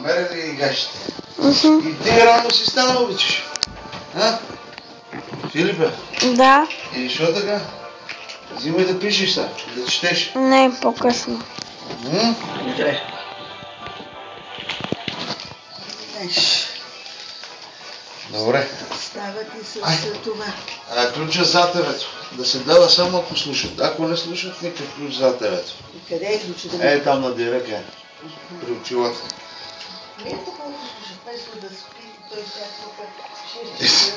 намерили и гащите. И ти рано си стана, обичаш. А? Филипе? Да. И що така? Взимай да пишеш са, да четеш. Не, по-късно. Добре. Добре. Става ти с това. Ключа за тебето. Да се дава само ако слушат. Ако не слушат, никакъв ключ за тебето. И къде е ключа да Там на дирека. При очилата. Ето колко слушат, вместо да спи, той всяко път 6 часа.